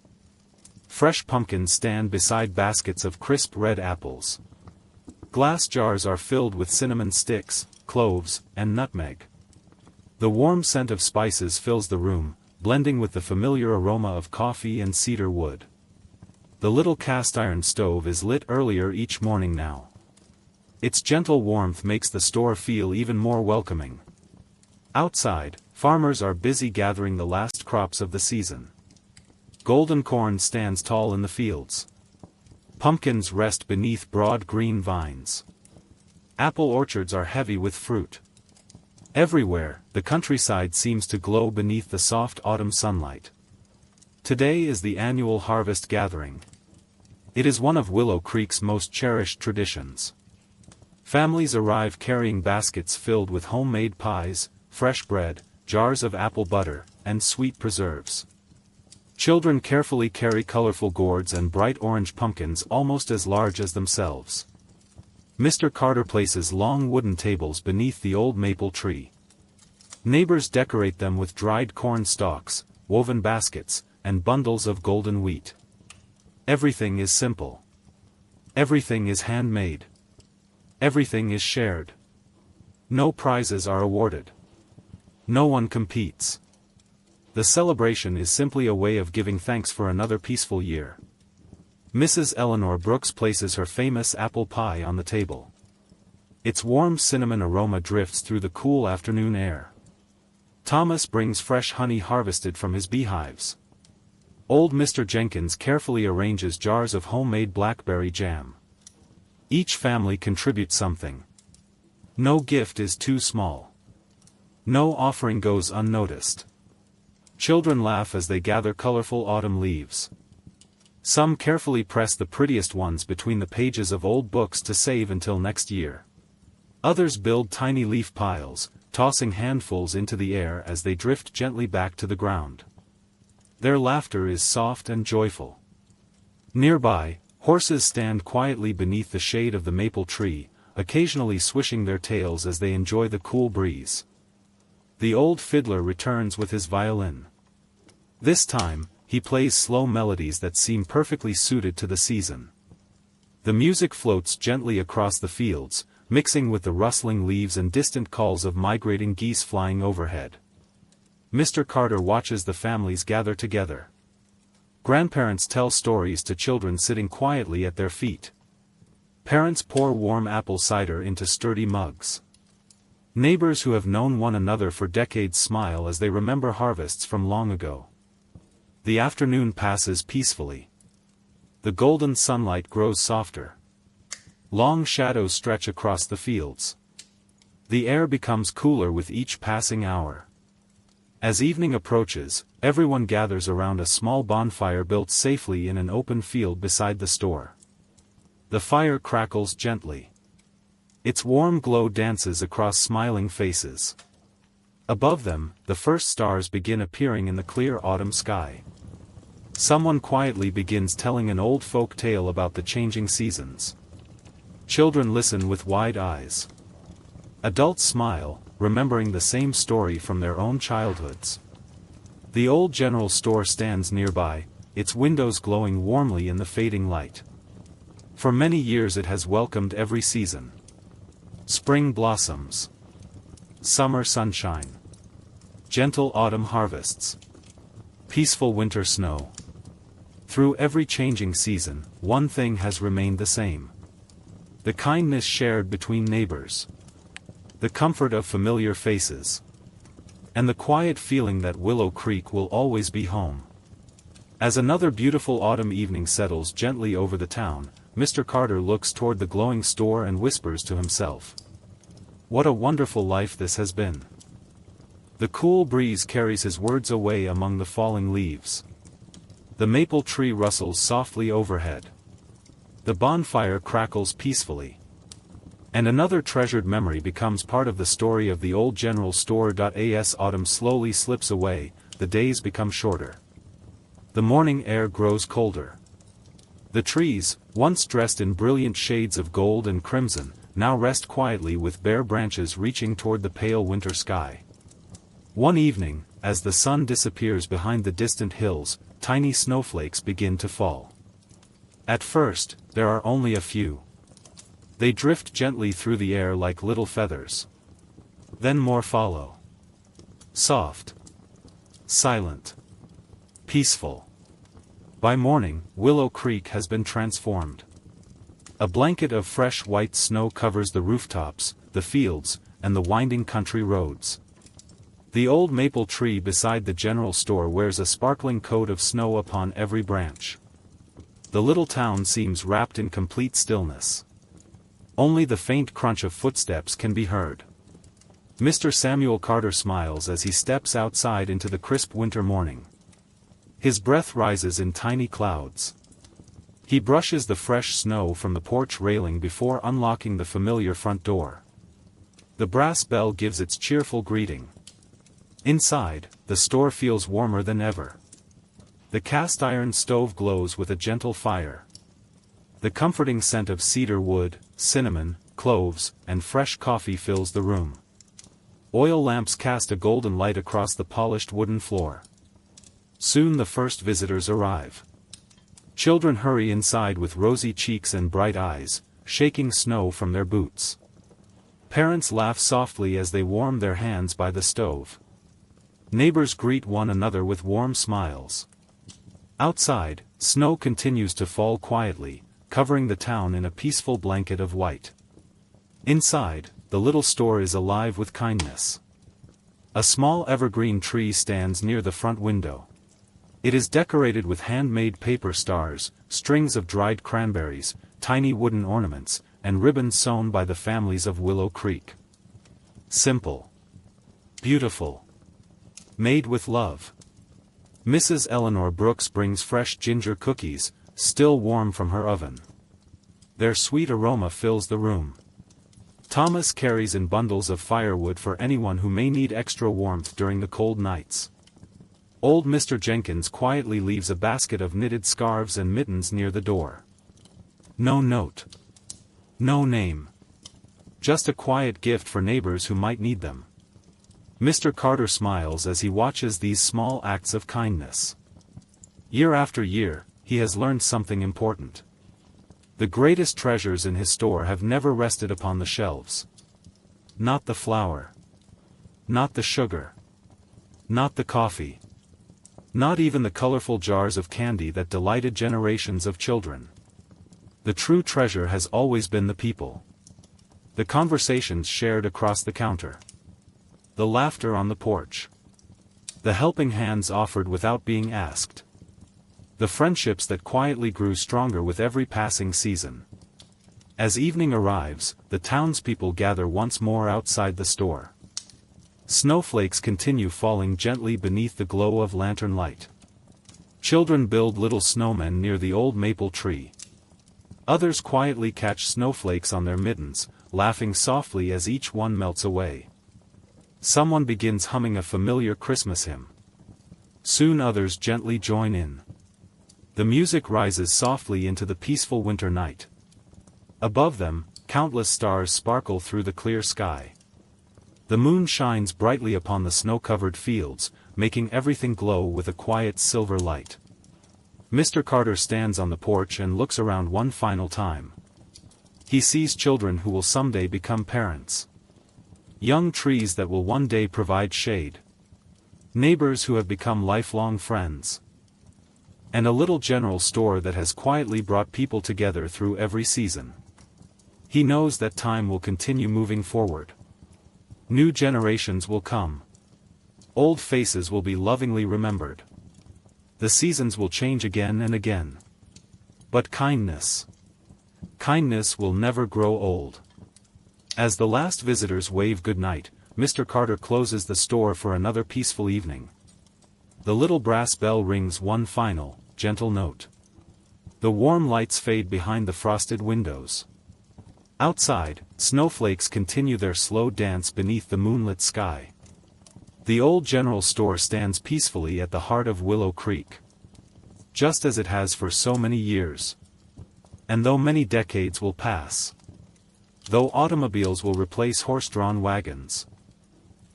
Fresh pumpkins stand beside baskets of crisp red apples. Glass jars are filled with cinnamon sticks, cloves, and nutmeg. The warm scent of spices fills the room, blending with the familiar aroma of coffee and cedar wood. The little cast-iron stove is lit earlier each morning now. Its gentle warmth makes the store feel even more welcoming. Outside, farmers are busy gathering the last crops of the season. Golden corn stands tall in the fields. Pumpkins rest beneath broad green vines. Apple orchards are heavy with fruit. Everywhere, the countryside seems to glow beneath the soft autumn sunlight. Today is the annual harvest gathering. It is one of Willow Creek's most cherished traditions. Families arrive carrying baskets filled with homemade pies, fresh bread, jars of apple butter, and sweet preserves. Children carefully carry colorful gourds and bright orange pumpkins almost as large as themselves. Mr. Carter places long wooden tables beneath the old maple tree. Neighbors decorate them with dried corn stalks, woven baskets, and bundles of golden wheat. Everything is simple. Everything is handmade. Everything is shared. No prizes are awarded. No one competes. The celebration is simply a way of giving thanks for another peaceful year. Mrs. Eleanor Brooks places her famous apple pie on the table. Its warm cinnamon aroma drifts through the cool afternoon air. Thomas brings fresh honey harvested from his beehives. Old Mr. Jenkins carefully arranges jars of homemade blackberry jam. Each family contributes something. No gift is too small. No offering goes unnoticed. Children laugh as they gather colorful autumn leaves. Some carefully press the prettiest ones between the pages of old books to save until next year. Others build tiny leaf piles, tossing handfuls into the air as they drift gently back to the ground. Their laughter is soft and joyful. Nearby, horses stand quietly beneath the shade of the maple tree, occasionally swishing their tails as they enjoy the cool breeze. The old fiddler returns with his violin. This time, he plays slow melodies that seem perfectly suited to the season. The music floats gently across the fields, mixing with the rustling leaves and distant calls of migrating geese flying overhead. Mr. Carter watches the families gather together. Grandparents tell stories to children sitting quietly at their feet. Parents pour warm apple cider into sturdy mugs. Neighbors who have known one another for decades smile as they remember harvests from long ago. The afternoon passes peacefully. The golden sunlight grows softer. Long shadows stretch across the fields. The air becomes cooler with each passing hour. As evening approaches, everyone gathers around a small bonfire built safely in an open field beside the store. The fire crackles gently. Its warm glow dances across smiling faces. Above them, the first stars begin appearing in the clear autumn sky. Someone quietly begins telling an old folk tale about the changing seasons. Children listen with wide eyes. Adults smile, remembering the same story from their own childhoods. The old general store stands nearby, its windows glowing warmly in the fading light. For many years it has welcomed every season. Spring blossoms. Summer sunshine. Gentle autumn harvests. Peaceful winter snow. Through every changing season, one thing has remained the same. The kindness shared between neighbors. The comfort of familiar faces. And the quiet feeling that Willow Creek will always be home. As another beautiful autumn evening settles gently over the town, Mr. Carter looks toward the glowing store and whispers to himself. What a wonderful life this has been. The cool breeze carries his words away among the falling leaves. The maple tree rustles softly overhead. The bonfire crackles peacefully. And another treasured memory becomes part of the story of the old general store. As autumn slowly slips away, the days become shorter. The morning air grows colder. The trees, once dressed in brilliant shades of gold and crimson, now rest quietly with bare branches reaching toward the pale winter sky. One evening, as the sun disappears behind the distant hills, tiny snowflakes begin to fall. At first, there are only a few. They drift gently through the air like little feathers. Then more follow. Soft. Silent. Peaceful. By morning, Willow Creek has been transformed. A blanket of fresh white snow covers the rooftops, the fields, and the winding country roads. The old maple tree beside the general store wears a sparkling coat of snow upon every branch. The little town seems wrapped in complete stillness. Only the faint crunch of footsteps can be heard. Mr. Samuel Carter smiles as he steps outside into the crisp winter morning. His breath rises in tiny clouds. He brushes the fresh snow from the porch railing before unlocking the familiar front door. The brass bell gives its cheerful greeting. Inside, the store feels warmer than ever. The cast-iron stove glows with a gentle fire. The comforting scent of cedar wood, cinnamon, cloves, and fresh coffee fills the room. Oil lamps cast a golden light across the polished wooden floor. Soon the first visitors arrive. Children hurry inside with rosy cheeks and bright eyes, shaking snow from their boots. Parents laugh softly as they warm their hands by the stove. Neighbors greet one another with warm smiles. Outside, snow continues to fall quietly, covering the town in a peaceful blanket of white. Inside, the little store is alive with kindness. A small evergreen tree stands near the front window. It is decorated with handmade paper stars, strings of dried cranberries, tiny wooden ornaments, and ribbons sewn by the families of Willow Creek. Simple. Beautiful. Made with love. Mrs. Eleanor Brooks brings fresh ginger cookies, still warm from her oven. Their sweet aroma fills the room. Thomas carries in bundles of firewood for anyone who may need extra warmth during the cold nights. Old Mr. Jenkins quietly leaves a basket of knitted scarves and mittens near the door. No note. No name. Just a quiet gift for neighbors who might need them. Mr. Carter smiles as he watches these small acts of kindness. Year after year, he has learned something important. The greatest treasures in his store have never rested upon the shelves. Not the flour. Not the sugar. Not the coffee. Not even the colorful jars of candy that delighted generations of children. The true treasure has always been the people. The conversations shared across the counter. The laughter on the porch. The helping hands offered without being asked. The friendships that quietly grew stronger with every passing season. As evening arrives, the townspeople gather once more outside the store. Snowflakes continue falling gently beneath the glow of lantern light. Children build little snowmen near the old maple tree. Others quietly catch snowflakes on their mittens, laughing softly as each one melts away. Someone begins humming a familiar Christmas hymn. Soon others gently join in. The music rises softly into the peaceful winter night. Above them, countless stars sparkle through the clear sky. The moon shines brightly upon the snow-covered fields, making everything glow with a quiet silver light. Mr. Carter stands on the porch and looks around one final time. He sees children who will someday become parents. Young trees that will one day provide shade. Neighbors who have become lifelong friends. And a little general store that has quietly brought people together through every season. He knows that time will continue moving forward. New generations will come. Old faces will be lovingly remembered. The seasons will change again and again. But kindness will never grow old. As the last visitors wave goodnight, Mr. Carter closes the store for another peaceful evening. The little brass bell rings one final, gentle note. The warm lights fade behind the frosted windows. Outside, snowflakes continue their slow dance beneath the moonlit sky. The old general store stands peacefully at the heart of Willow Creek. Just as it has for so many years. And though many decades will pass. Though automobiles will replace horse-drawn wagons.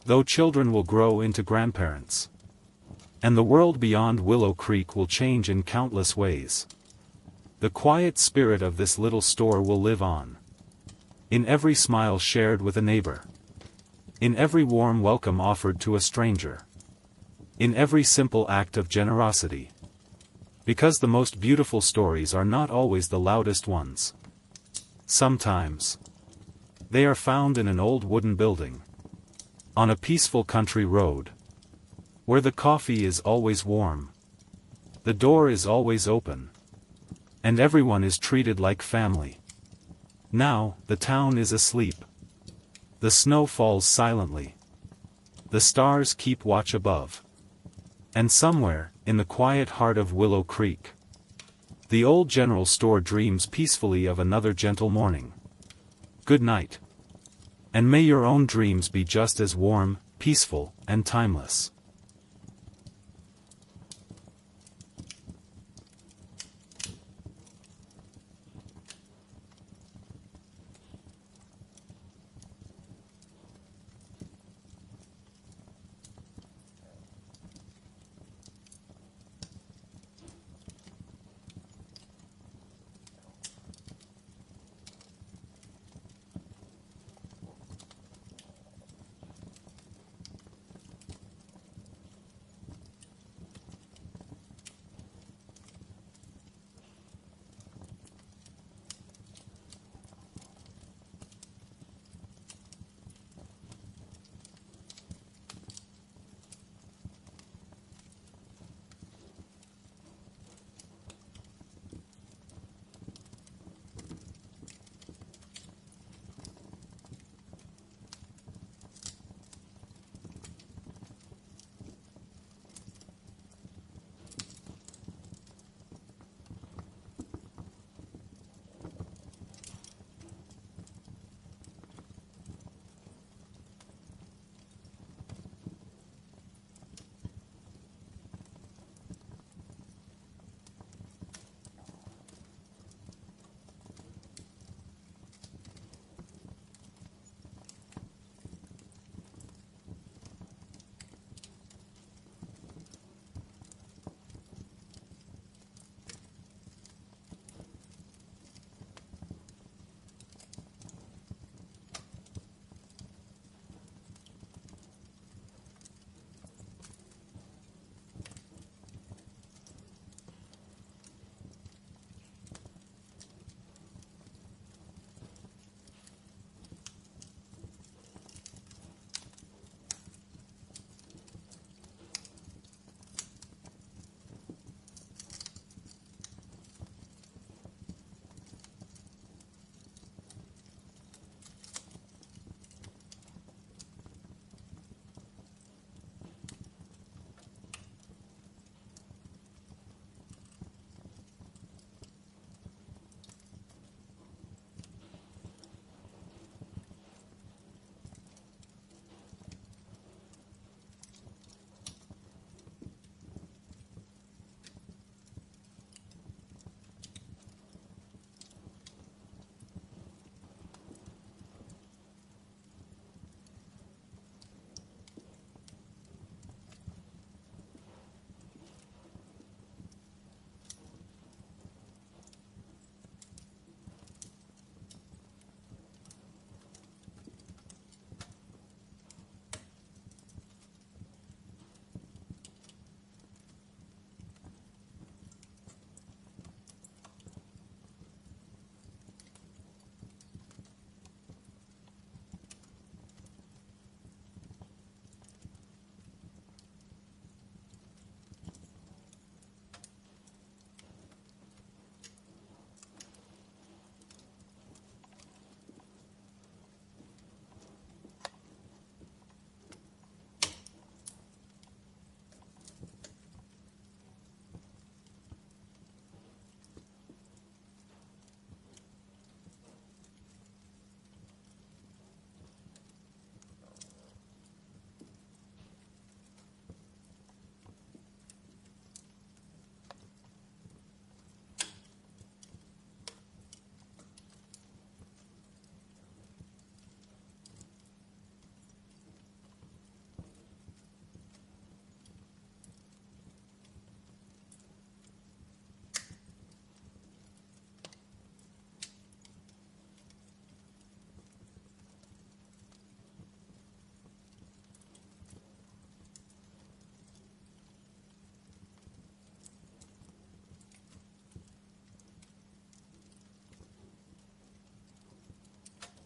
Though children will grow into grandparents. And the world beyond Willow Creek will change in countless ways. The quiet spirit of this little store will live on. In every smile shared with a neighbor. In every warm welcome offered to a stranger. In every simple act of generosity. Because the most beautiful stories are not always the loudest ones. Sometimes. They are found in an old wooden building. On a peaceful country road. Where the coffee is always warm. The door is always open. And everyone is treated like family. Now, the town is asleep. The snow falls silently. The stars keep watch above. And somewhere, in the quiet heart of Willow Creek, the old general store dreams peacefully of another gentle morning. Good night. And may your own dreams be just as warm, peaceful, and timeless.